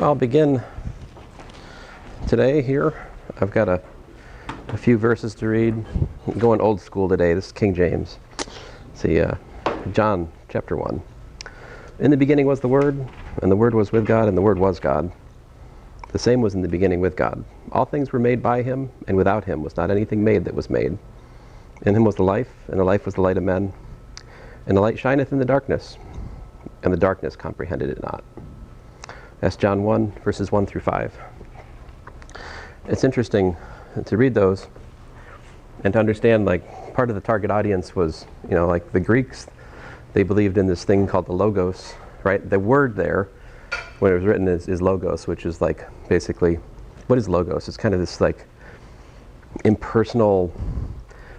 Well, I'll begin today here. I've got a few verses to read. I'm going old school today. This is King James. See, John chapter 1. In the beginning was the Word, and the Word was with God, and the Word was God. The same was in the beginning with God. All things were made by him, and without him was not anything made that was made. In him was the life, and the life was the light of men. And the light shineth in the darkness, and the darkness comprehended it not. That's John 1, verses 1 through 5. It's interesting to read those and to understand, like, part of the target audience was, like the Greeks, they believed in this thing called the logos, right? The word there, when it was written, is logos, which is like, basically, what is logos? It's kind of this, like, impersonal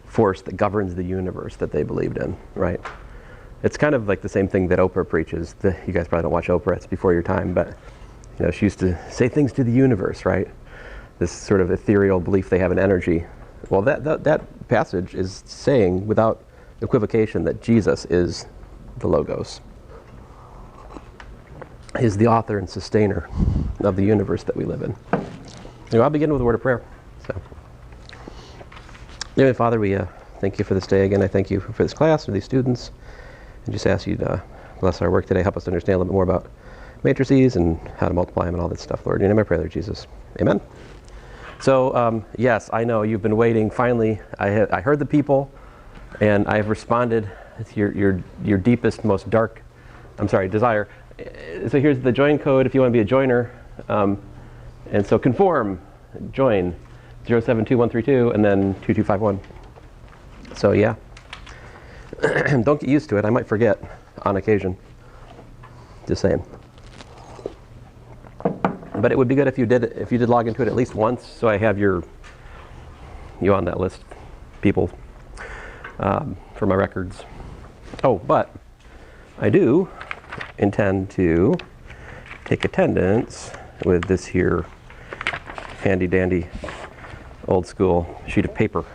force that governs the universe that they believed in, right? It's kind of like the same thing that Oprah preaches. You guys probably don't watch Oprah, it's before your time, but she used to say things to the universe, right? This sort of ethereal belief they have in energy. Well, that passage is saying, without equivocation, that Jesus is the Logos. Is the author and sustainer of the universe that we live in. I'll begin with a word of prayer. Heavenly Father, we thank you for this day again. I thank you for this class, for these students, and just ask you to bless our work today. Help us to understand a little bit more about matrices and how to multiply them and all that stuff, Lord. In your name I pray, Lord Jesus. Amen. So, yes, I know you've been waiting. Finally, I heard the people, and I have responded to your deepest, most dark, desire. So here's the join code if you want to be a joiner. And so conform, join, 072132, and then 2251. So yeah. Don't get used to it. I might forget on occasion. Just saying. But it would be good if you did log into it at least once, so I have you on that list, people, for my records. Oh, but I do intend to take attendance with this here handy dandy old school sheet of paper.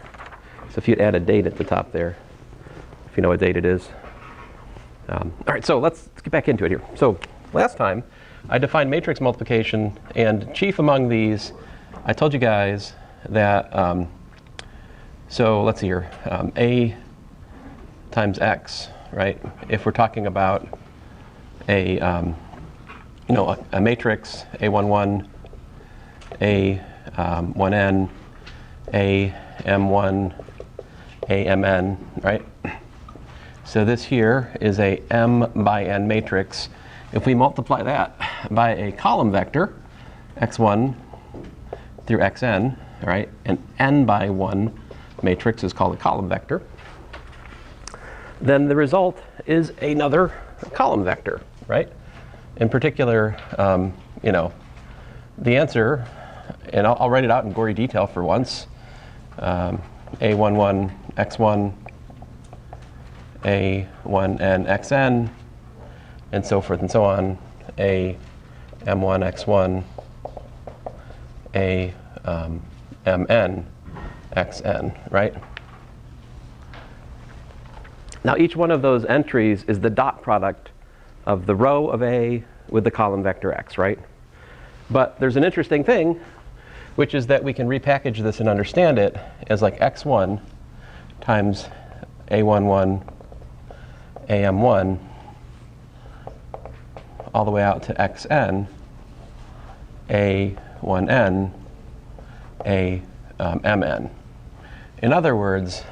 So if you'd add a date at the top there, if you know what date it is. All right, so let's get back into it here. So last time I defined matrix multiplication, and chief among these, I told you guys that, so let's see here, A times X, right? If we're talking about a matrix, A11, A1n, AM1, AMN, right? So this here is a M by N matrix. If we multiply that by a column vector, x1 through xn, right? An n by 1 matrix is called a column vector. Then the result is another column vector, right? In particular, the answer, and I'll write it out in gory detail for once, A11, x1, A1n, xn, and so forth and so on, A M1, x1, A Mn, xn, right? Now each one of those entries is the dot product of the row of A with the column vector x, right? But there's an interesting thing, which is that we can repackage this and understand it as like x1 times A11, AM1, all the way out to xn, A1n, Mn. In other words,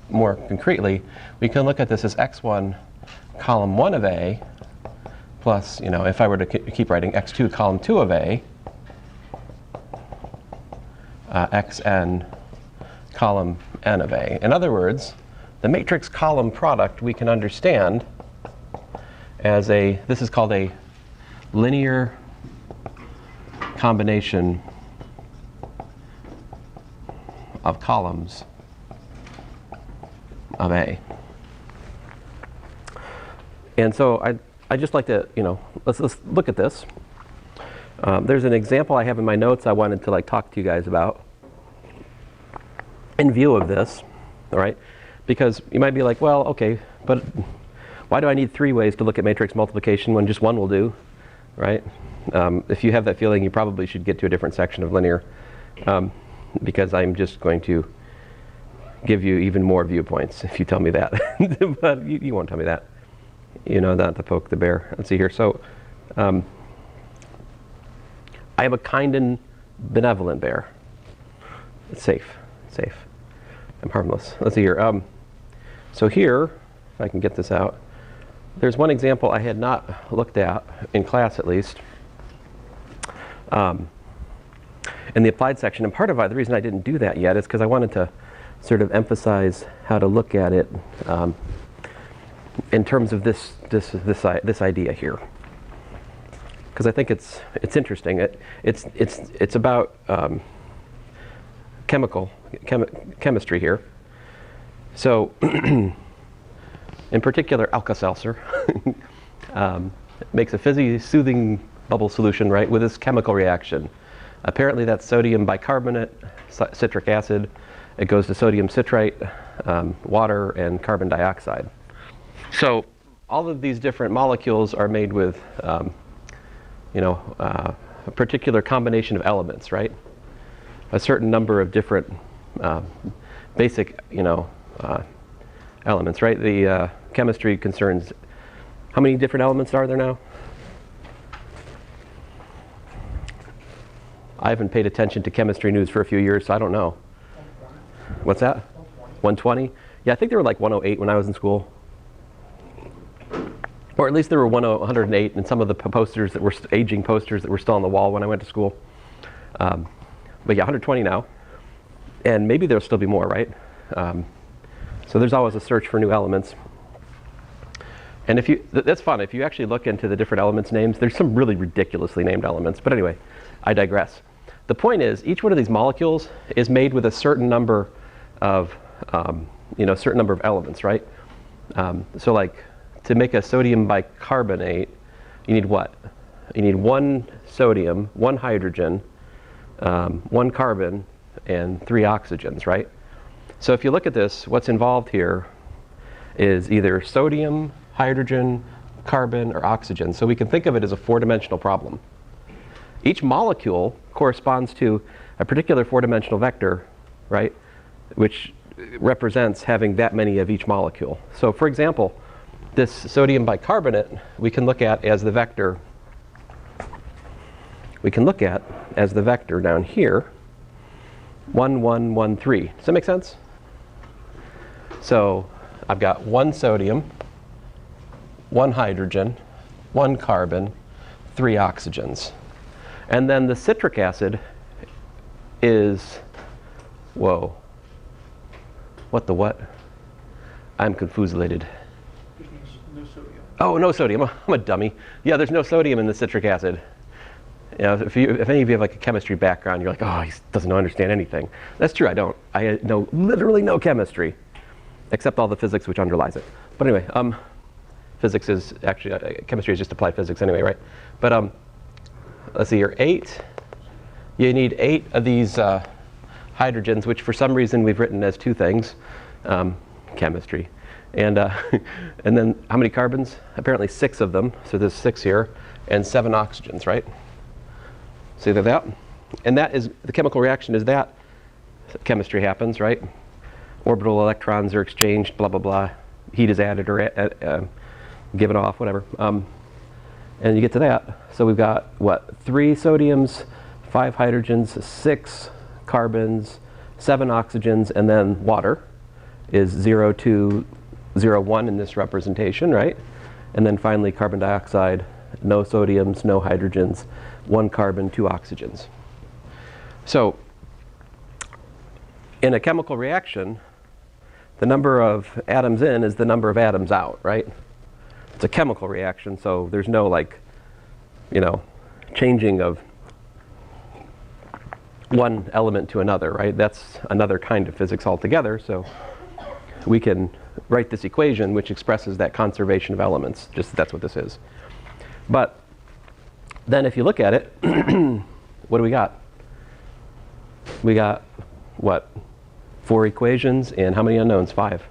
more concretely, we can look at this as x1 column 1 of A plus, if I were to keep writing x2 column 2 of A, xn column n of A. In other words, the matrix column product we can understand as this is called a linear combination of columns of A. And so I just like to, let's look at this. There's an example I have in my notes I wanted to talk to you guys about in view of this, all right? Because you might be like, well, okay, but why do I need 3 ways to look at matrix multiplication when just one will do? right? If you have that feeling, you probably should get to a different section of linear, because I'm just going to give you even more viewpoints if you tell me that. But you won't tell me that. You know, not to poke the bear. Let's see here. So I have a kind and benevolent bear. It's safe. I'm harmless. Let's see here. So here, if I can get this out, there's one example I had not looked at, in class at least, in the applied section. And part of the reason I didn't do that yet is because I wanted to sort of emphasize how to look at it in terms of this idea here, because I think it's interesting. It's about chemistry here. So, in particular, Alka-Seltzer makes a fizzy, soothing bubble solution, right, with this chemical reaction. Apparently, that's sodium bicarbonate, citric acid. It goes to sodium citrate, water, and carbon dioxide. So all of these different molecules are made with, a particular combination of elements, right? A certain number of different basic, elements, right? The chemistry concerns, how many different elements are there now? I haven't paid attention to chemistry news for a few years, so I don't know. What's that? 120? Yeah, I think there were like 108 when I was in school. Or at least there were 108 in some of the posters that were aging posters that were still on the wall when I went to school. But yeah, 120 now. And maybe there'll still be more, right? So there's always a search for new elements. And that's fun. If you actually look into the different elements names, there's some really ridiculously named elements. But anyway, I digress. The point is, each one of these molecules is made with a certain number of, certain number of elements, right? So like, to make a sodium bicarbonate, you need what? You need one sodium, one hydrogen, one carbon, and 3 oxygens, right? So if you look at this, what's involved here is either sodium, hydrogen, carbon, or oxygen. So we can think of it as a 4-dimensional problem. Each molecule corresponds to a particular 4-dimensional vector, right? Which represents having that many of each molecule. So for example, this sodium bicarbonate we can look at as the vector. We can look at as the vector down here, 1, 1, 1, 3. Does that make sense? So I've got 1 sodium, 1 hydrogen, 1 carbon, 3 oxygens. And then the citric acid is, whoa, what the what? I'm confuselated. No sodium. Oh, no sodium. I'm a dummy. Yeah, there's no sodium in the citric acid. You know, if any of you have like a chemistry background, you're like, oh, he doesn't understand anything. That's true, I don't. I know literally no chemistry, except all the physics which underlies it. But anyway, physics is actually, chemistry is just applied physics anyway, right? But let's see here, 8. You need 8 of these hydrogens, which for some reason we've written as 2 things, chemistry. And and then how many carbons? Apparently 6 of them, so there's 6 here, and 7 oxygens, right? See that? And that is, the chemical reaction is that chemistry happens, right? Orbital electrons are exchanged, blah, blah, blah. Heat is added or given off, whatever. And you get to that. So we've got, what, 3 sodiums, 5 hydrogens, 6 carbons, 7 oxygens, and then water is 0, 2, 0, 1 in this representation, right? And then finally carbon dioxide, no sodiums, no hydrogens, 1 carbon, 2 oxygens. So in a chemical reaction, the number of atoms in is the number of atoms out, right? It's a chemical reaction, so there's no changing of one element to another, right? That's another kind of physics altogether, so we can write this equation which expresses that conservation of elements, just that's what this is. But then if you look at it, what do we got? We got, what, 4 equations and how many unknowns? 5.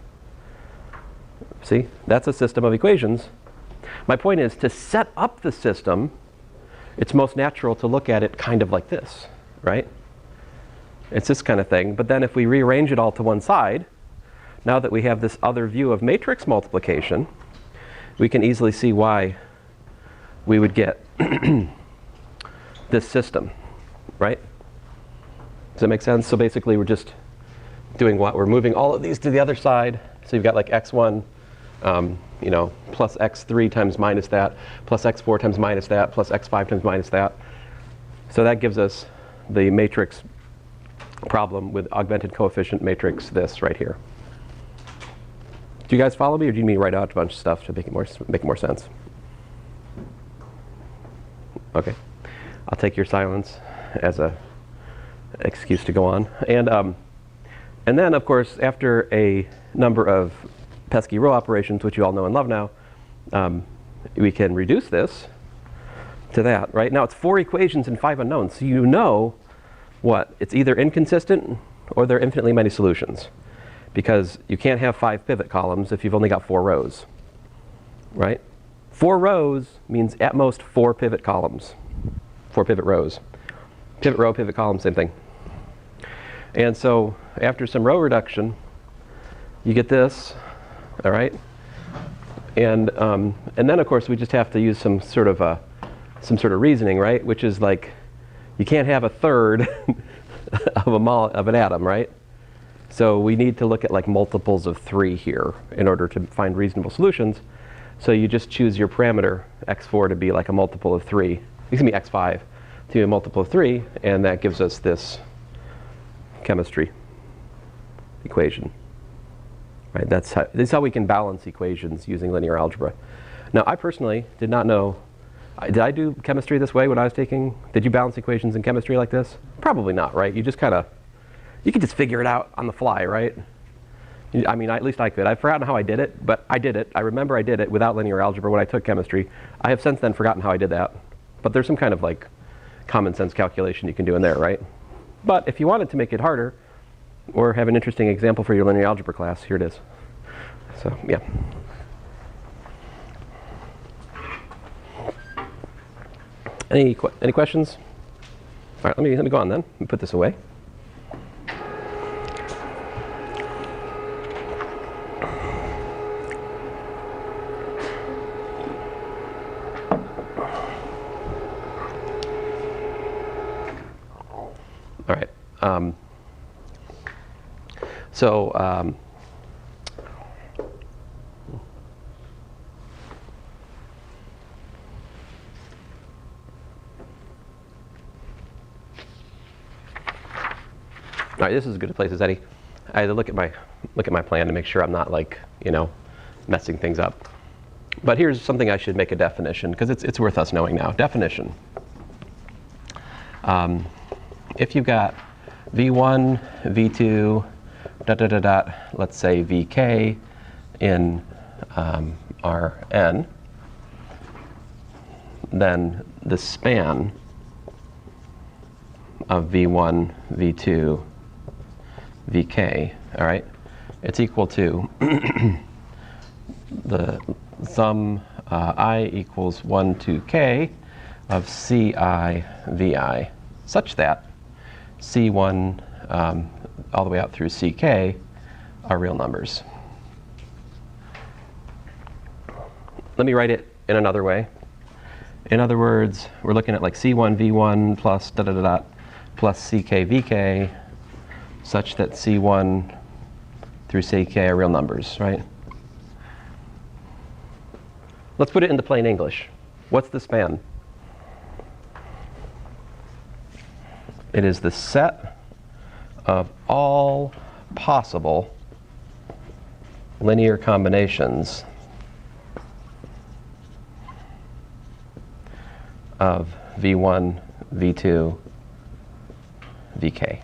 See, that's a system of equations. My point is, to set up the system, it's most natural to look at it kind of like this, right? It's this kind of thing. But then if we rearrange it all to one side, now that we have this other view of matrix multiplication, we can easily see why we would get this system, right? Does that make sense? So basically we're just doing what? We're moving all of these to the other side. So you've got like x1, plus x3 times minus that, plus x4 times minus that, plus x5 times minus that. So that gives us the matrix problem with augmented coefficient matrix this right here. Do you guys follow me, or do you need me to write out a bunch of stuff to make it more sense? Okay. I'll take your silence as a excuse to go on. And then, of course, after a number of pesky row operations, which you all know and love now, we can reduce this to that, right? Now, it's 4 equations and 5 unknowns. So you know what? It's either inconsistent or there are infinitely many solutions. Because you can't have 5 pivot columns if you've only got 4 rows, right? 4 rows means at most 4 pivot columns, 4 pivot rows. Pivot row, pivot column, same thing. And so after some row reduction, you get this, all right? And then, of course, we just have to use some sort of reasoning, right? Which is like, you can't have a third of an atom, right? So we need to look at like multiples of 3 here in order to find reasonable solutions. So you just choose your parameter, x4, to be like a multiple of 3. It's going to be x5 to be a multiple of 3, and that gives us this chemistry equation. Right? This is how we can balance equations using linear algebra. Now, I personally did not know. Did I do chemistry this way when I was taking? Did you balance equations in chemistry like this? Probably not, right? You just kind of, you could just figure it out on the fly, right? I mean, at least I could. I've forgotten how I did it, but I did it. I remember I did it without linear algebra when I took chemistry. I have since then forgotten how I did that. But there's some kind of like common sense calculation you can do in there, right? But if you wanted to make it harder, or have an interesting example for your linear algebra class, here it is. So, yeah. Any questions? All right, let me go on then. Let me put this away. All right. All right, this is as good a place as any. I had to look at my plan to make sure I'm not like, messing things up. But here's something I should make a definition, because it's worth us knowing now. Definition. If you've got V1, V2, let's say Vk in Rn, then the span of V1, V2, Vk, all right, it's equal to the sum I equals 1 to k of Ci Vi, such that C1 all the way out through Ck are real numbers. Let me write it in another way. In other words, we're looking at like C1 V1 plus plus Ck Vk, such that C1 through Ck are real numbers, right? Let's put it into plain English. What's the span? It is the set of all possible linear combinations of V1, V2, Vk.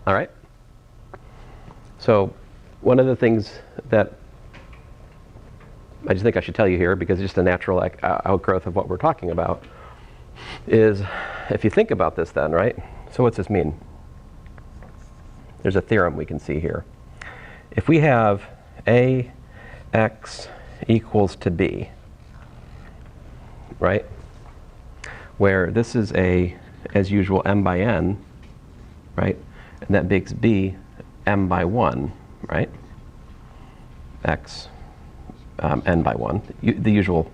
All right. So one of the things that I just think I should tell you here, because it's just a natural outgrowth of what we're talking about, is if you think about this then, right? So what's this mean? There's a theorem we can see here. If we have ax equals to b, right? Where this is as usual, m by n, right? And that makes b m by 1, right? X n by 1, the usual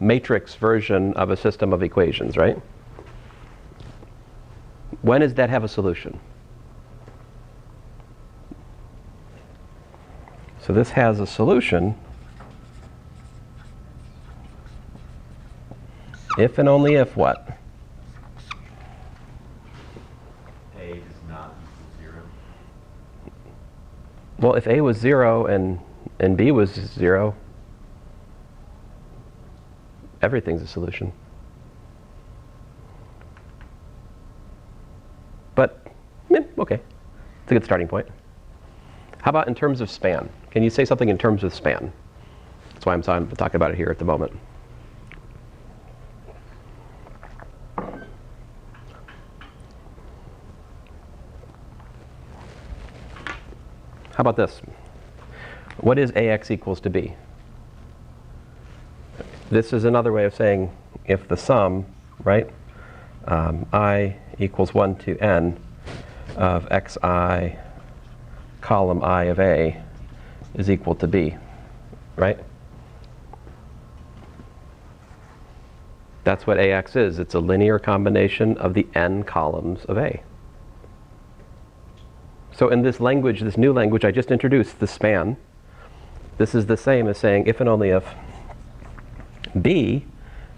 matrix version of a system of equations, right? When does that have a solution? So this has a solution if and only if what? A does not equal 0. Well, if a was 0 and b was 0, everything's a solution. But, okay, it's a good starting point. How about in terms of span? Can you say something in terms of span? That's why I'm talking about it here at the moment. How about this? What is ax equals to b? This is another way of saying if the sum, right, I equals 1 to n of xi column I of A is equal to B, right? That's what AX is. It's a linear combination of the n columns of A. So in this language, this new language I just introduced, the span, this is the same as saying if and only if B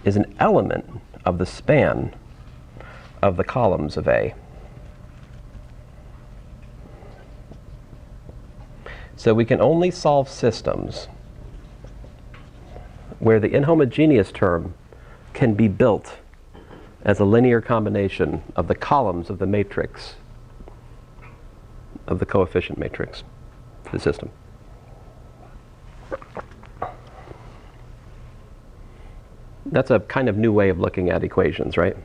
is an element of the span of the columns of A. So we can only solve systems where the inhomogeneous term can be built as a linear combination of the columns of the matrix, of the coefficient matrix for the system. That's a kind of new way of looking at equations, right?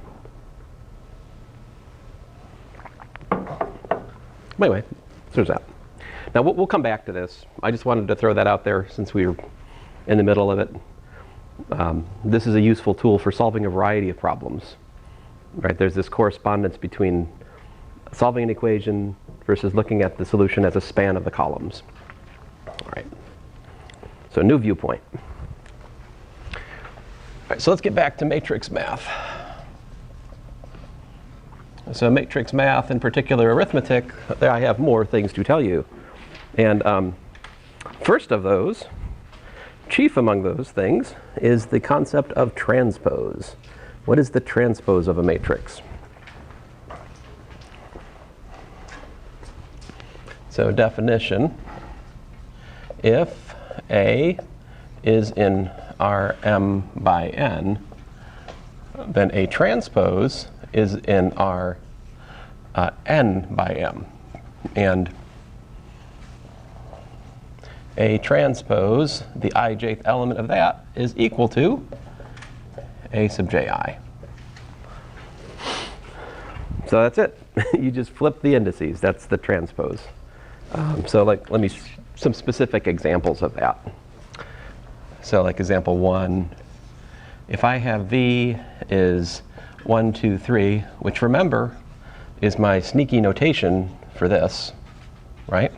Anyway, so there's that. Now we'll come back to this. I just wanted to throw that out there since we were in the middle of it. This is a useful tool for solving a variety of problems. Right? There's this correspondence between solving an equation versus looking at the solution as a span of the columns. All right. So new viewpoint. All right, so let's get back to matrix math. So matrix math, in particular arithmetic, there I have more things to tell you. And first of those, chief among those things, is the concept of transpose. What is the transpose of a matrix? So definition, if A is in Rm by n, then a transpose is in R n by m. And a transpose, the ijth element of that, is equal to A sub ji. So that's it. You just flip the indices. That's the transpose. So let me some specific examples of that. So like example 1, if I have V is 1, 2, 3, which remember is my sneaky notation for this, right?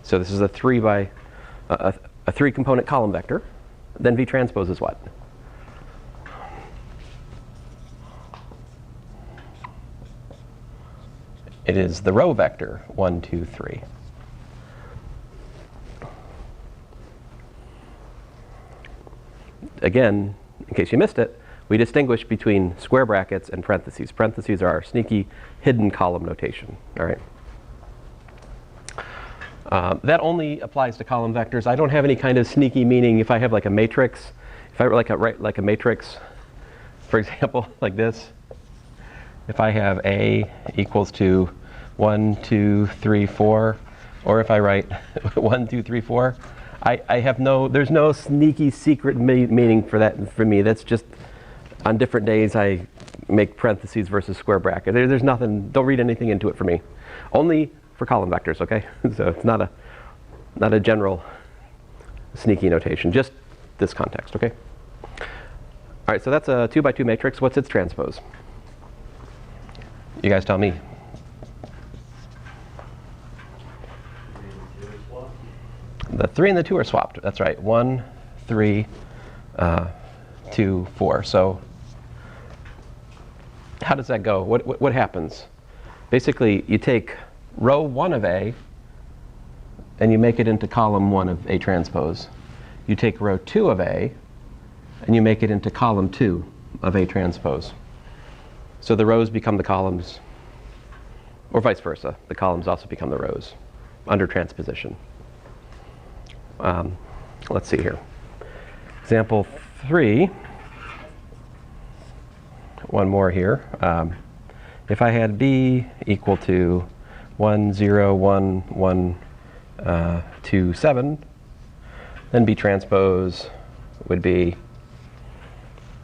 So this is a 3 component column vector. Then V transpose is what? It is the row vector 1, 2, 3. Again, in case you missed it, we distinguish between square brackets and parentheses. Parentheses are our sneaky hidden column notation. All right. That only applies to column vectors. I don't have any kind of sneaky meaning if I have like a matrix. If I write like a matrix, for example, like this. If I have A equals to 1, 2, 3, 4, or if I write 1, 2, 3, 4, I have there's no sneaky secret meaning for that for me. That's just on different days I make parentheses versus square bracket. There's nothing, don't read anything into it for me. Only for column vectors, okay? So it's not a general sneaky notation, just this context, okay? All right, so that's a 2 by 2 matrix. What's its transpose? You guys tell me. The 3 and the 2 are swapped. That's right. 1, 3, 2, 4. So how does that go? What happens? Basically, you take row 1 of A and you make it into column 1 of A transpose. You take row 2 of A and you make it into column 2 of A transpose. So the rows become the columns, or vice versa. The columns also become the rows under transposition. Let's see here. Example 3. One more here. If I had B equal to 1, 0, 1, 1, 2, 7, then B transpose would be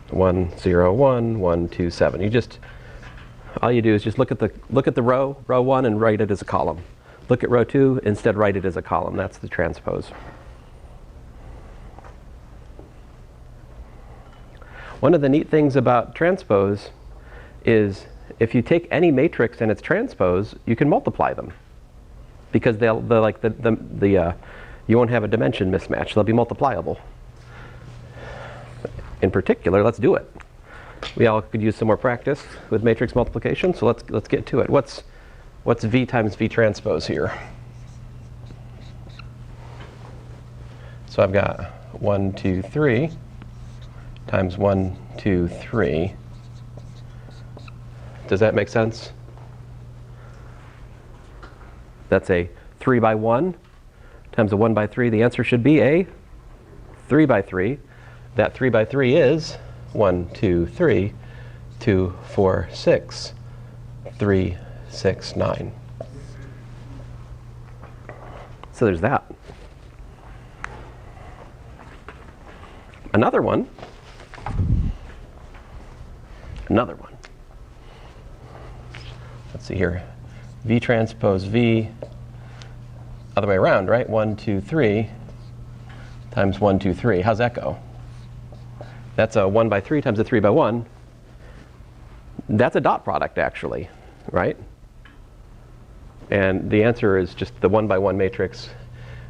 1, 0, 1, 1, 2, 7. All you do is just look at the row 1, and write it as a column. Look at row 2, instead write it as a column. That's the transpose. One of the neat things about transpose is if you take any matrix and its transpose, you can multiply them, because you won't have a dimension mismatch. They'll be multipliable. In particular, let's do it. We all could use some more practice with matrix multiplication, so let's get to it. What's V times V transpose here? So I've got 1, 2, 3 times 1, 2, 3. Does that make sense? That's a 3 by 1 times a 1 by 3. The answer should be a 3 by 3. That 3 by 3 is 1, 2, 3, 2, 4, 6, 3, 6, 9. So there's that. Another one. Let's see here. V transpose V, other way around, right? 1, 2, 3 times 1, 2, 3. How's that go? That's a 1 by 3 times a 3 by 1. That's a dot product, actually, right? And the answer is just the 1 by 1 matrix,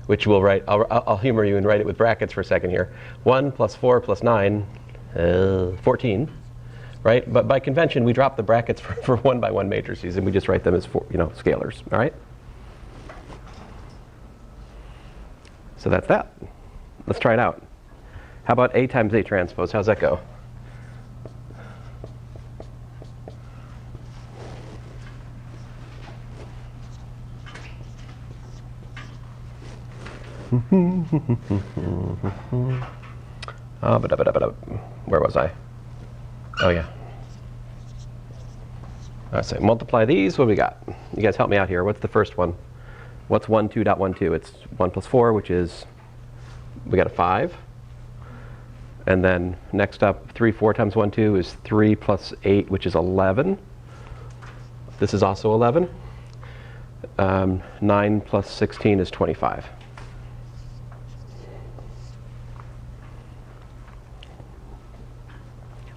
which we'll write. I'll humor you and write it with brackets for a second here. 1 plus 4 plus 9, 14, right? But by convention, we drop the brackets for 1 by 1 matrices, and we just write them as scalars, all right? So that's that. Let's try it out. How about A times A transpose? How's that go? Where was I? Oh, yeah. Let's say multiply these. What do we got? You guys help me out here. What's the first one? What's 1, 2.12? It's 1 plus 4, which is, we got a 5. And then next up, 3, 4 times 1, 2 is 3 plus 8, which is 11. This is also 11. 9 plus 16 is 25.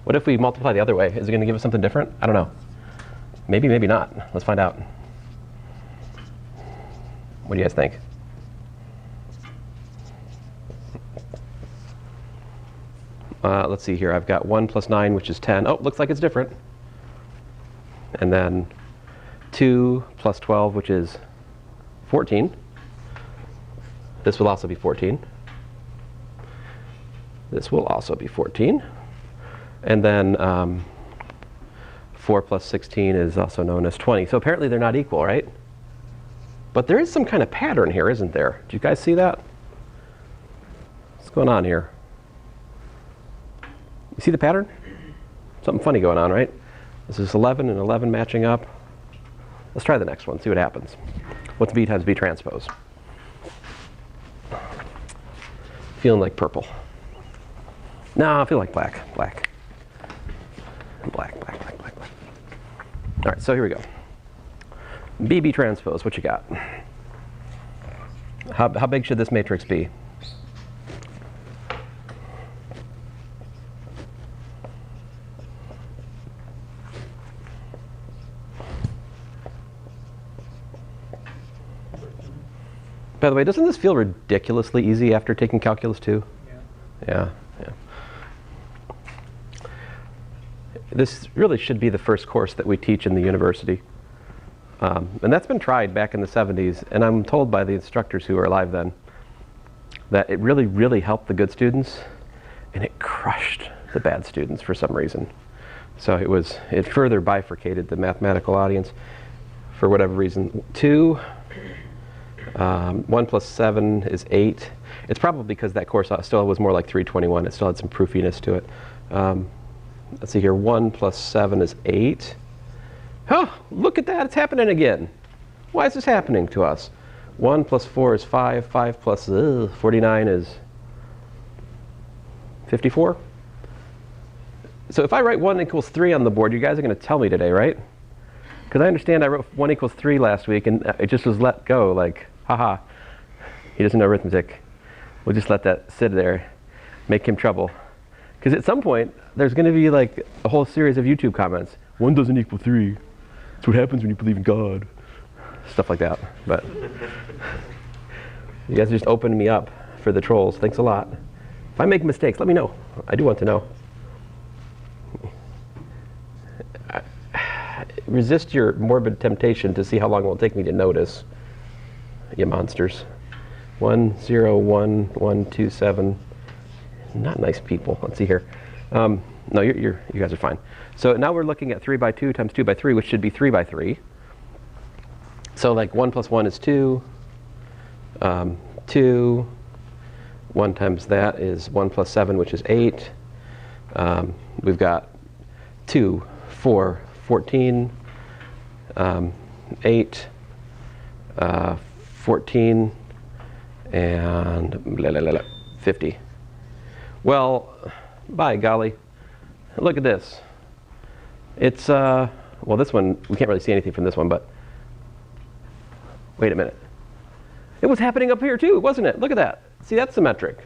What if we multiply the other way? Is it going to give us something different? I don't know. Maybe, maybe not. Let's find out. What do you guys think? Let's see here. I've got 1 plus 9, which is 10. Oh, looks like it's different. And then 2 plus 12, which is 14. This will also be 14. This will also be 14. And then 4 plus 16 is also known as 20. So apparently they're not equal, right? But there is some kind of pattern here, isn't there? Do you guys see that? What's going on here? You see the pattern? Something funny going on, right? This is 11 and 11 matching up. Let's try the next one, see what happens. What's B times B transpose? Feeling like purple. No, I feel like black. Black. Black. All right, so here we go. BB transpose, what you got? How big should this matrix be? By the way, doesn't this feel ridiculously easy after taking Calculus 2? Yeah. This really should be the first course that we teach in the university. And that's been tried back in the 70s, and I'm told by the instructors who were alive then that it really, really helped the good students, and it crushed the bad students for some reason. So it further bifurcated the mathematical audience for whatever reason. 1 plus 7 is 8. It's probably because that course still was more like 321. It still had some proofiness to it. Let's see here. 1 plus 7 is 8. Oh, look at that. It's happening again. Why is this happening to us? 1 plus 4 is 5. 5 plus 49 is 54. So if I write 1 equals 3 on the board, you guys are going to tell me today, right? Because I understand I wrote 1 equals 3 last week, and it just was let go, like, haha, he doesn't know arithmetic. We'll just let that sit there, make him trouble. Because at some point, there's going to be like a whole series of YouTube comments. 1 doesn't equal 3. That's what happens when you believe in God. Stuff like that. But you guys are just opening me up for the trolls. Thanks a lot. If I make mistakes, let me know. I do want to know. Resist your morbid temptation to see how long it will take me to notice, you monsters. 1, 0, 1, 1, 2, 7. Not nice people. Let's see here. No, you guys are fine. So now we're looking at 3 by 2 times 2 by 3, which should be 3 by 3. So like 1 plus 1 is 2. 2. 1 times that is 1 plus 7, which is 8. We've got 2, 4, 14, 8, 14, and 50. Well, by golly, look at this. It's, well, this one, we can't really see anything from this one, but wait a minute. It was happening up here too, wasn't it? Look at that. See, that's symmetric.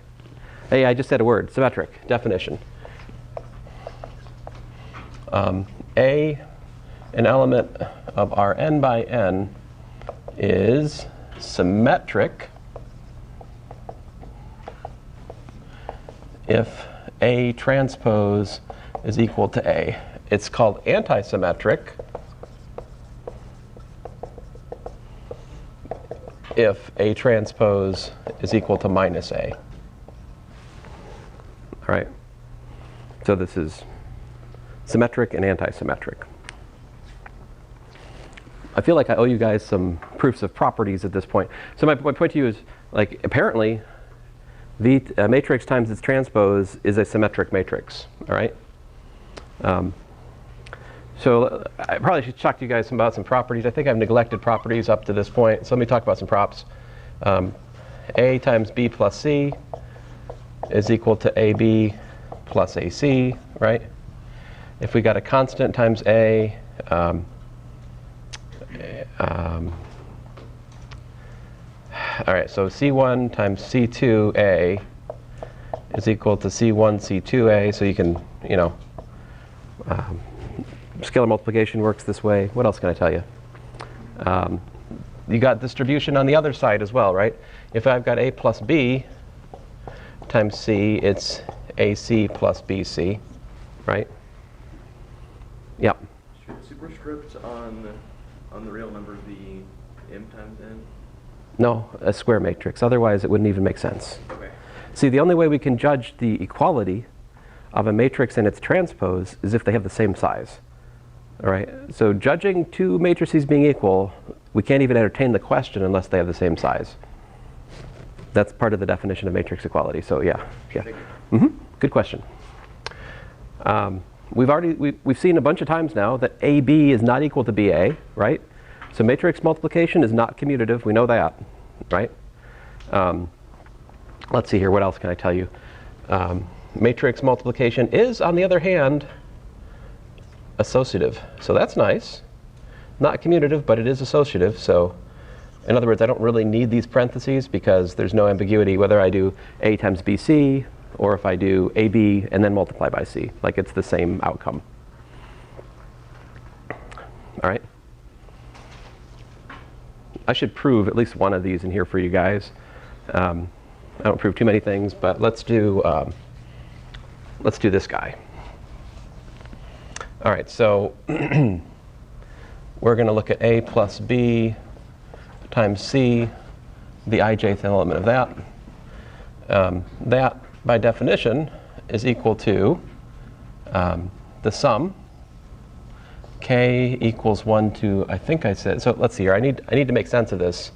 Hey, I just said a word, symmetric, definition. An element of our n by n is symmetric if A transpose is equal to A. It's called antisymmetric if A transpose is equal to minus A. All right. So this is symmetric and antisymmetric. I feel like I owe you guys some proofs of properties at this point. So my point to you is, like, apparently, the matrix times its transpose is a symmetric matrix. All right. So I probably should talk to you guys about some properties. I think I've neglected properties up to this point. So let me talk about some props. A times B plus C is equal to AB plus AC, right? If we got a constant times A, all right, so C1 times C2A is equal to C1 C2A. So you can, you know, scalar multiplication works this way. What else can I tell you? You got distribution on the other side as well, right? If I've got A plus B times C, it's AC plus BC, right? Yep. Should superscript on the real number be m times n? No, a square matrix. Otherwise, it wouldn't even make sense. Okay. See, the only way we can judge the equality of a matrix and its transpose is if they have the same size. All right. So judging two matrices being equal, we can't even entertain the question unless they have the same size. That's part of the definition of matrix equality. So yeah. Good question. We've seen a bunch of times now that AB is not equal to BA, right? So matrix multiplication is not commutative. We know that, right? Let's see here. What else can I tell you? Matrix multiplication is, on the other hand, associative. So that's nice. not commutative, but it is associative. So in other words, I don't really need these parentheses because there's no ambiguity whether I do A times BC or if I do AB and then multiply by C. Like it's the same outcome. All right. I should prove at least one of these in here for you guys. I don't prove too many things, but let's do this guy. All right, so we're going to look at A plus B times C, the ijth element of that. That, by definition, is equal to the sum. K equals 1 to, I think I said, so let's see here. I need to make sense of this.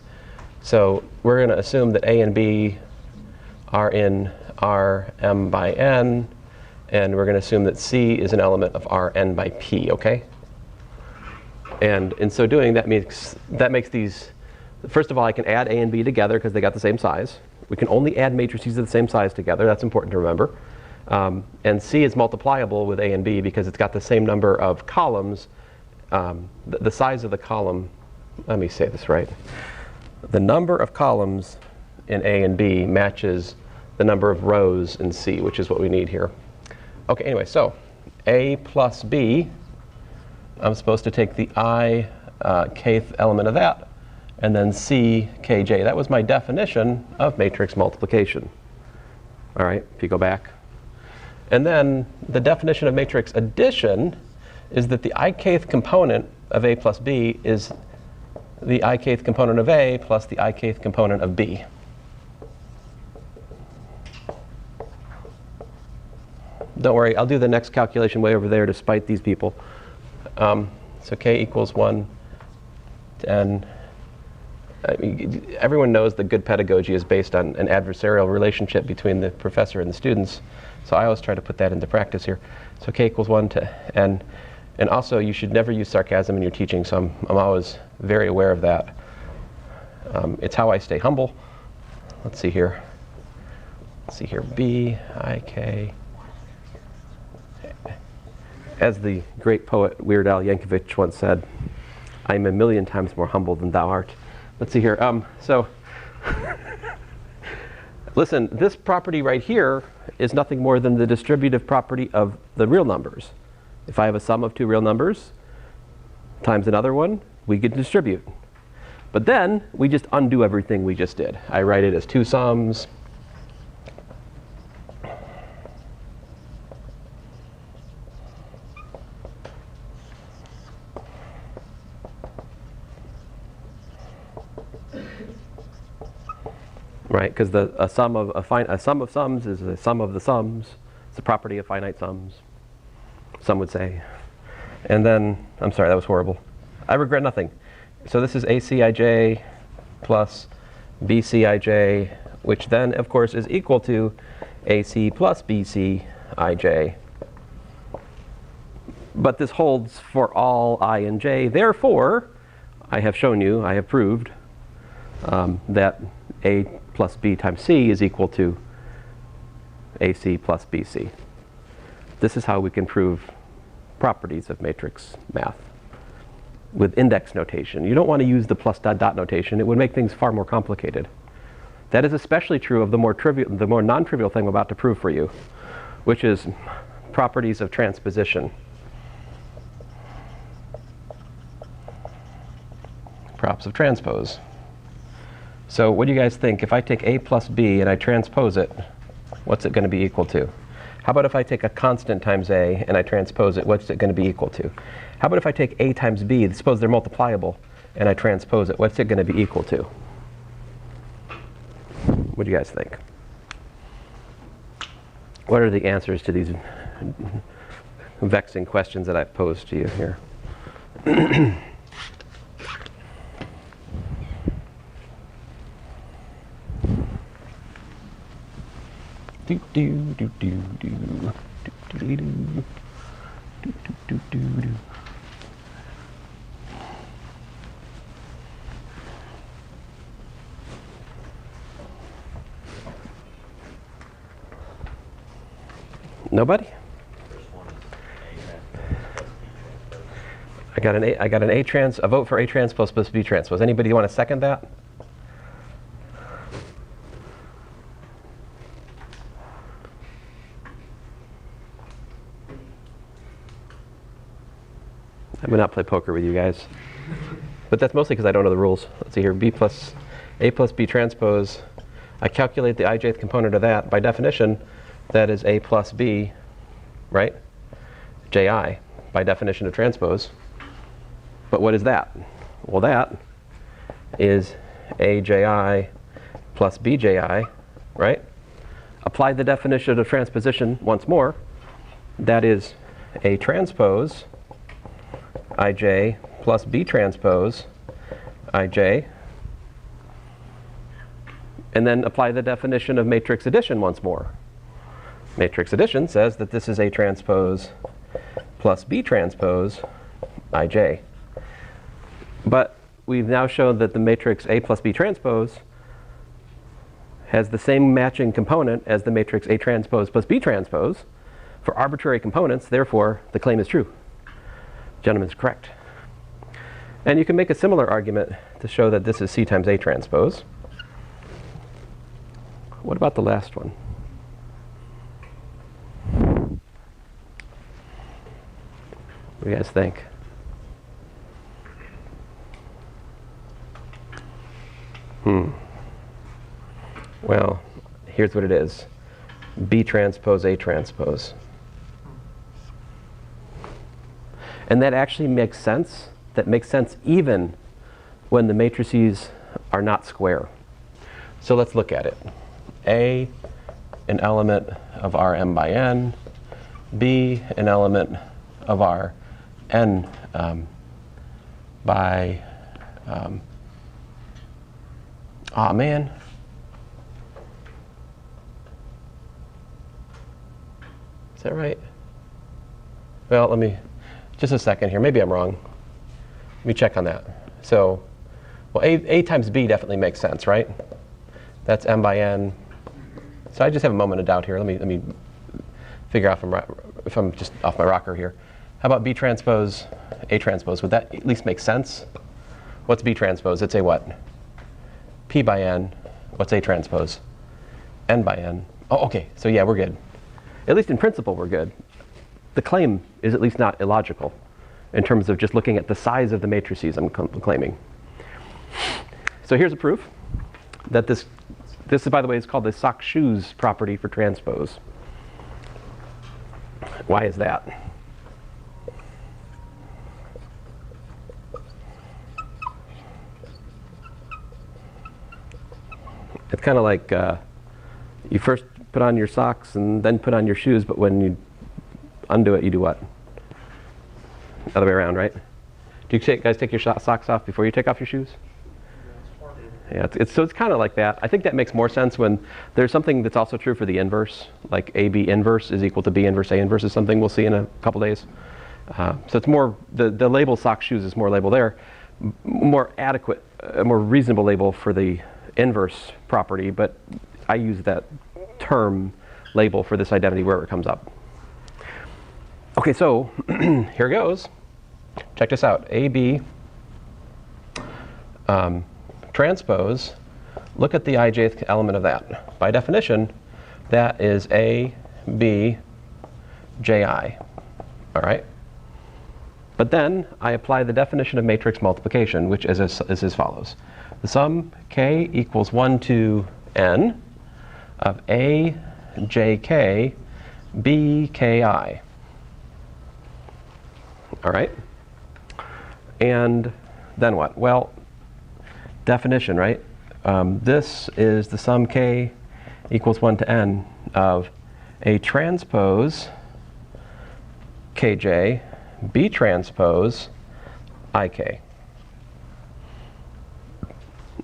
So we're going to assume that A and B are in Rm by n, and we're going to assume that C is an element of Rn by P, okay? And in so doing, that makes these, first of all, I can add A and B together because they got the same size. We can only add matrices of the same size together. That's important to remember. And C is multipliable with A and B because it's got the same number of columns. The size of the column, let me say this right. The number of columns in A and B matches the number of rows in C, which is what we need here. Okay, anyway, so A plus B, I'm supposed to take the kth element of that, and then C, kj. That was my definition of matrix multiplication. All right, if you go back. And then the definition of matrix addition is that the ikth component of A plus B is the ikth component of A plus the ikth component of B. Don't worry, I'll do the next calculation way over there to spite these people. So K equals 1 to n. I mean, everyone knows that good pedagogy is based on an adversarial relationship between the professor and the students. So I always try to put that into practice here. So K equals 1 to n. And also, you should never use sarcasm in your teaching, so I'm always very aware of that. It's how I stay humble. Let's see here. Let's see here. B, I, K. As the great poet Weird Al Yankovic once said, I'm a million times more humble than thou art. Let's see here. Listen, this property right here is nothing more than the distributive property of the real numbers. If I have a sum of two real numbers times another one, we can distribute. But then we just undo everything we just did. I write it as two sums. Right, because a sum of sums is a sum of the sums. It's a property of finite sums, some would say. And then, I'm sorry, that was horrible. I regret nothing. So this is ACIJ plus BCIJ, which then, of course, is equal to AC plus BCIJ. But this holds for all I and j. Therefore, I have shown you, I have proved that A plus B times C is equal to AC plus BC. This is how we can prove properties of matrix math with index notation. You don't want to use the plus dot dot notation. It would make things far more complicated. That is especially true of the more non-trivial thing I'm about to prove for you, which is properties of transposition. Props of transpose. So what do you guys think? If I take A plus B and I transpose it, what's it going to be equal to? How about if I take a constant times A and I transpose it, what's it going to be equal to? How about if I take A times B, suppose they're multipliable, and I transpose it, what's it going to be equal to? What do you guys think? What are the answers to these vexing questions that I've posed to you here? Do do do do do do do do do do do do. Nobody? I got a vote for A transpose plus B transpose. Anybody want to second that? I would not play poker with you guys. But that's mostly because I don't know the rules. Let's see here, A plus B transpose. I calculate the ijth component of that. By definition, that is A plus B, right? Ji, by definition of transpose. But what is that? Well, that is AJI plus BJI, right? Apply the definition of transposition once more. That is A transpose IJ plus B transpose IJ. And then apply the definition of matrix addition once more. Matrix addition says that this is A transpose plus B transpose IJ. But we've now shown that the matrix A plus B transpose has the same matching component as the matrix A transpose plus B transpose for arbitrary components. Therefore, the claim is true. Gentleman's correct. And you can make a similar argument to show that this is C times A transpose. What about the last one? What do you guys think? Well, here's what it is. B transpose A transpose. And that actually makes sense. That makes sense even when the matrices are not square. So let's look at it. A, an element of R m by n. B, an element of R n by, aw man. Is that right? Well, let me, just a second here. Maybe I'm wrong. Let me check on that. So, well, A times B definitely makes sense, right? That's m by n. So I just have a moment of doubt here. Let me figure out if I'm just off my rocker here. How about B transpose A transpose? Would that at least make sense? What's B transpose? It's a what? P by n. What's A transpose? N by n. Oh, okay. So yeah, we're good. At least in principle, we're good. The claim is at least not illogical in terms of just looking at the size of the matrices I'm claiming. So here's a proof that this is, by the way, is called the Sock-Shoes property for transpose. Why is that? It's kind of like you first put on your socks and then put on your shoes, but when you undo it, you do what? Other way around, right? Do you guys take your socks off before you take off your shoes? Yeah, so it's kind of like that. I think that makes more sense when there's something that's also true for the inverse, like AB inverse is equal to B inverse A inverse is something we'll see in a couple days. So it's more, the label sock shoes is more label there, more adequate, a more reasonable label for the inverse property, but I use that term label for this identity wherever it comes up. Okay, so here goes. Check this out. AB transpose, look at the ijth element of that. By definition, that is A, B, Ji. All right? But then I apply the definition of matrix multiplication, which is as follows. The sum k equals 1 to n of A, Jk, B, Ki. All right? And then what? Well, definition, right? This is the sum k equals 1 to n of A transpose Kj, B transpose Ik.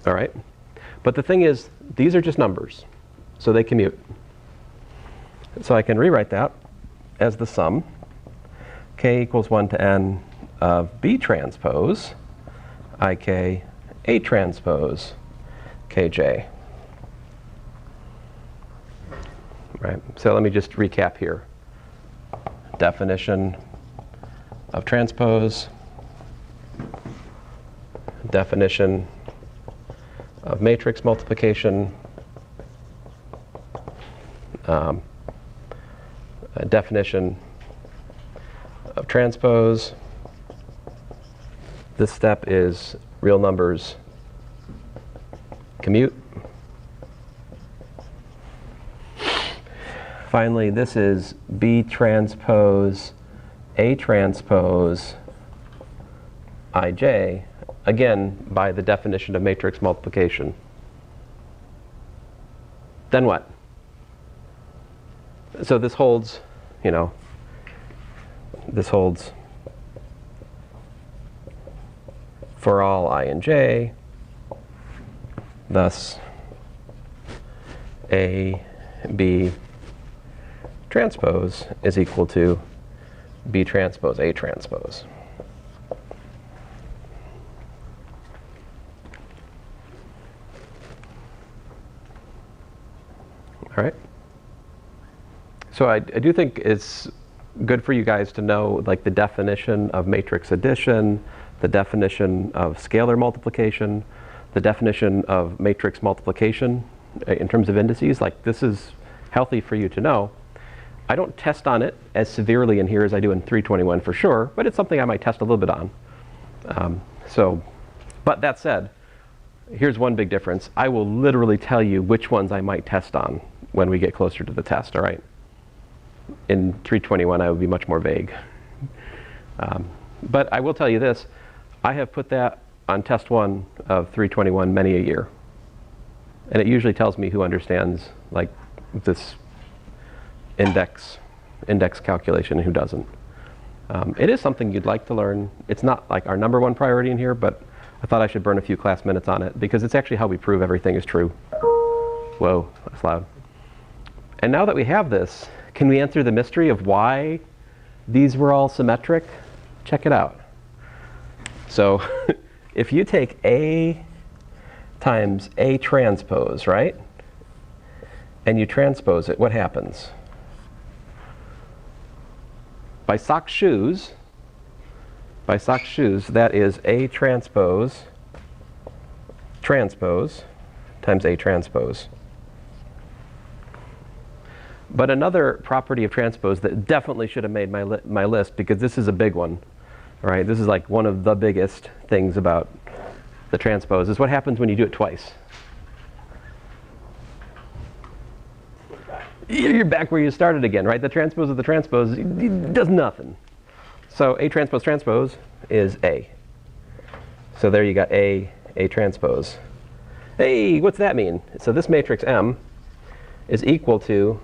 All right? But the thing is, these are just numbers, so they commute. So I can rewrite that as the sum k equals 1 to n of B transpose Ik, A transpose Kj. Right? So let me just recap here. Definition of transpose, definition of matrix multiplication, a definition of transpose. This step is real numbers commute. Finally, this is B transpose A transpose Ij, again, by the definition of matrix multiplication. Then what? So this holds, this holds for all I and j, thus A, B transpose is equal to B transpose A transpose. All right. So I do think it's good for you guys to know like the definition of matrix addition, the definition of scalar multiplication, the definition of matrix multiplication in terms of indices. Like this is healthy for you to know. I don't test on it as severely in here as I do in 321 for sure, but it's something I might test a little bit on. But that said, here's one big difference. I will literally tell you which ones I might test on when we get closer to the test, all right? In 321, I would be much more vague. But I will tell you this, I have put that on test 1 of 321 many a year. And it usually tells me who understands like this index calculation and who doesn't. It is something you'd like to learn. It's not like our #1 priority in here, but I thought I should burn a few class minutes on it because it's actually how we prove everything is true. Whoa, that's loud. And now that we have this, can we answer the mystery of why these were all symmetric? Check it out. So if you take A times A transpose, right? And you transpose it, what happens? By sock shoes, that is A transpose times A transpose. But another property of transpose that definitely should have made my list, because this is a big one, right? This is like one of the biggest things about the transpose, is what happens when you do it twice. You're back where you started again, right? The transpose of the transpose does nothing. So A transpose transpose is A. So there you got A transpose. Hey, what's that mean? So this matrix M is equal to,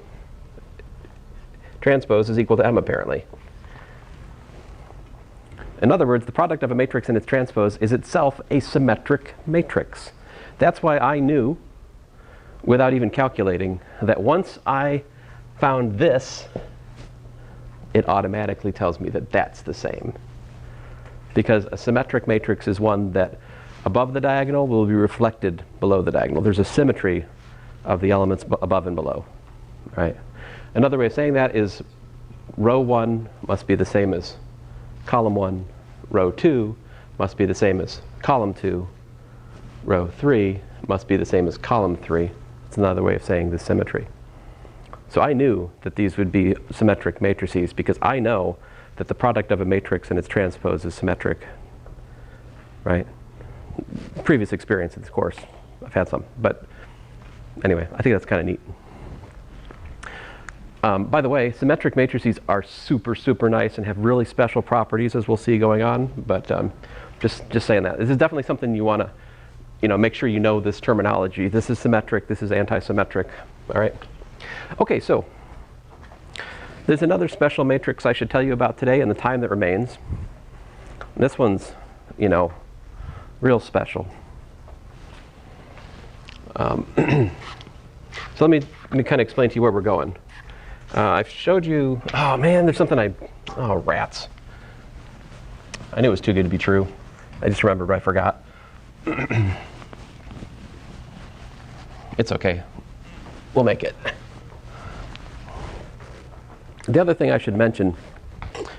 transpose is equal to M apparently. In other words, the product of a matrix and its transpose is itself a symmetric matrix. That's why I knew, without even calculating, that once I found this, it automatically tells me that that's the same. Because a symmetric matrix is one that above the diagonal will be reflected below the diagonal. There's a symmetry of the elements above and below, right? Another way of saying that is row 1 must be the same as column 1, row 2 must be the same as column 2, row 3 must be the same as column 3. It's another way of saying the symmetry. So I knew that these would be symmetric matrices because I know that the product of a matrix and its transpose is symmetric, right? Previous experience in this course, I've had some, but anyway, I think that's kind of neat. By the way, symmetric matrices are super, super nice and have really special properties, as we'll see going on, but just saying that. This is definitely something you want to make sure you know this terminology. This is symmetric, this is anti-symmetric, all right? Okay, so there's another special matrix I should tell you about today in the time that remains. This one's, real special. So let me kind of explain to you where we're going. I've showed you, oh man, there's something oh rats. I knew it was too good to be true. I just remembered, but I forgot. It's okay. We'll make it. The other thing I should mention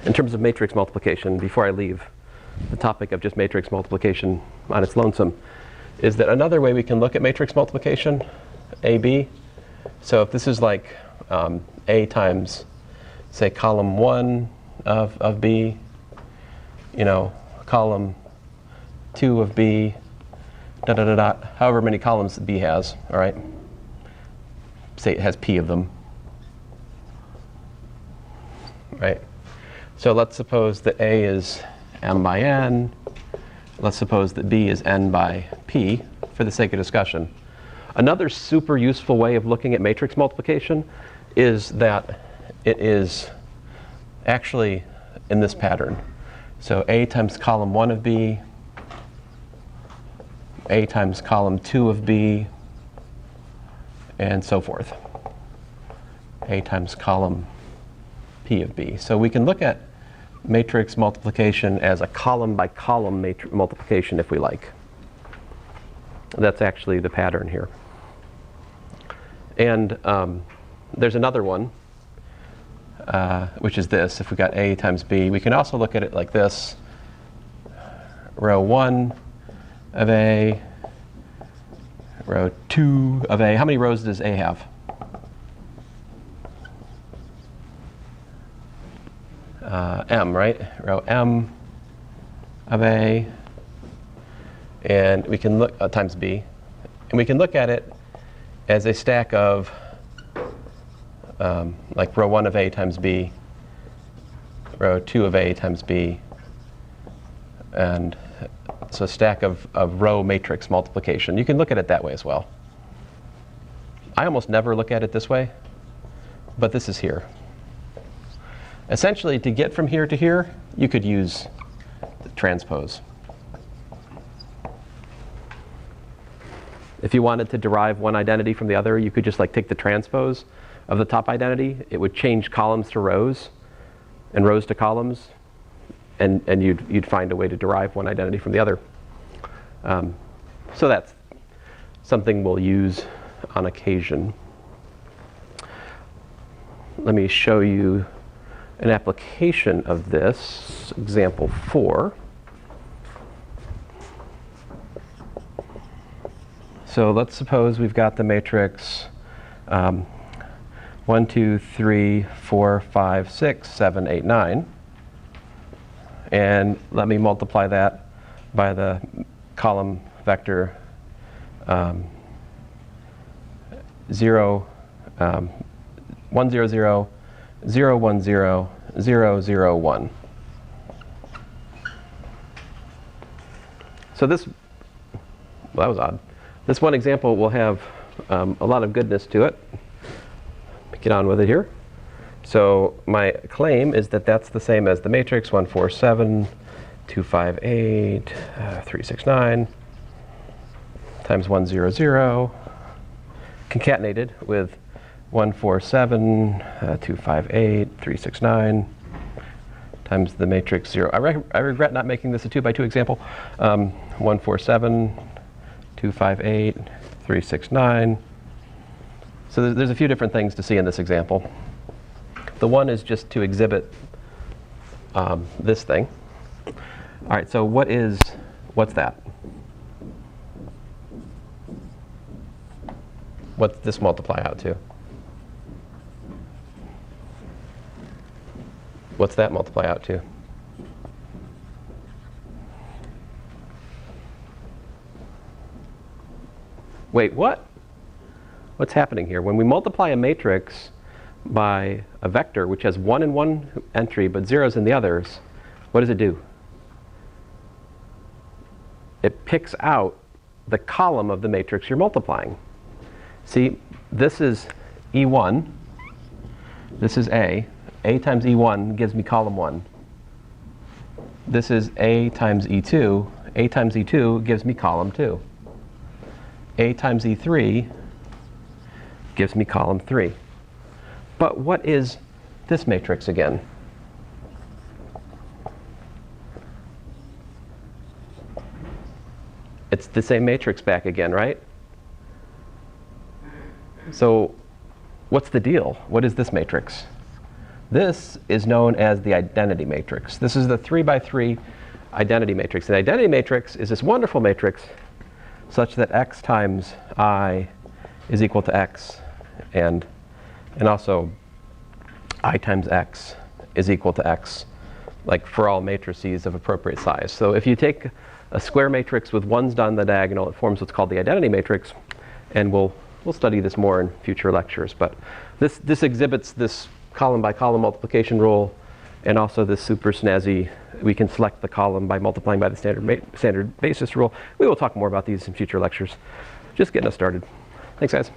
in terms of matrix multiplication before I leave the topic of just matrix multiplication on its lonesome, is that another way we can look at matrix multiplication, AB, so if this is like A times, say, column 1 of B, you know, column 2 of B, however many columns B has, all right? Say it has P of them, right? So let's suppose that A is M by N. Let's suppose that B is N by P for the sake of discussion. Another super useful way of looking at matrix multiplication is that it is actually in this pattern. So A times column 1 of B, A times column 2 of B, and so forth. A times column P of B. So we can look at matrix multiplication as a column by column multiplication if we like. That's actually the pattern here. And there's another one, which is this. If we got A times B, we can also look at it like this. Row 1 of A, row 2 of A. How many rows does A have? M, right? Row M of A, and we can look times B, and we can look at it as a stack of like row 1 of A times B, row 2 of A times B, and so a stack of row matrix multiplication. You can look at it that way as well. I almost never look at it this way, but this is here. Essentially, to get from here to here, you could use the transpose. If you wanted to derive one identity from the other, you could just like take the transpose of the top identity. It would change columns to rows and rows to columns, and you'd find a way to derive one identity from the other. So that's something we'll use on occasion. Let me show you an application of this, example 4. So let's suppose we've got the matrix 1, 2, 3, 4, 5, 6, 7, 8, 9. And let me multiply that by the column vector 0, 1, 0, 0, 0, 1, 0, 0, 0, 1. So this, well, that was odd. This one example will have a lot of goodness to it. Get on with it here. So my claim is that that's the same as the matrix 1, 4, 7, 2, 5, 8, 3, 6, 9 times 1, 0, 0 concatenated with 1, 4, 7, 2, 5, 8, 3, 6, 9 times the matrix 0. I regret not making this a 2 by 2 example. 1, 4, 7, 2, 5, 8, 3, 6, 9. So there's a few different things to see in this example. The one is just to exhibit this thing. All right, so what's that? What's this multiply out to? What's that multiply out to? Wait, what? What's happening here? When we multiply a matrix by a vector which has 1 in one entry but zeros in the others, what does it do? It picks out the column of the matrix you're multiplying. See, this is E1. This is A. A times E1 gives me column 1. This is A times E2. A times E2 gives me column 2. A times E3 gives me column 3. But what is this matrix again? It's the same matrix back again, right? So what's the deal? What is this matrix? This is known as the identity matrix. This is the 3 by 3 identity matrix. An identity matrix is this wonderful matrix such that x times I is equal to x, and also I times x is equal to x, like for all matrices of appropriate size. So if you take a square matrix with ones down the diagonal, it forms what's called the identity matrix, and we'll study this more in future lectures. But this exhibits this column by column multiplication rule, and also this super snazzy, we can select the column by multiplying by the standard basis rule. We will talk more about these in future lectures. Just getting us started. Thanks, guys.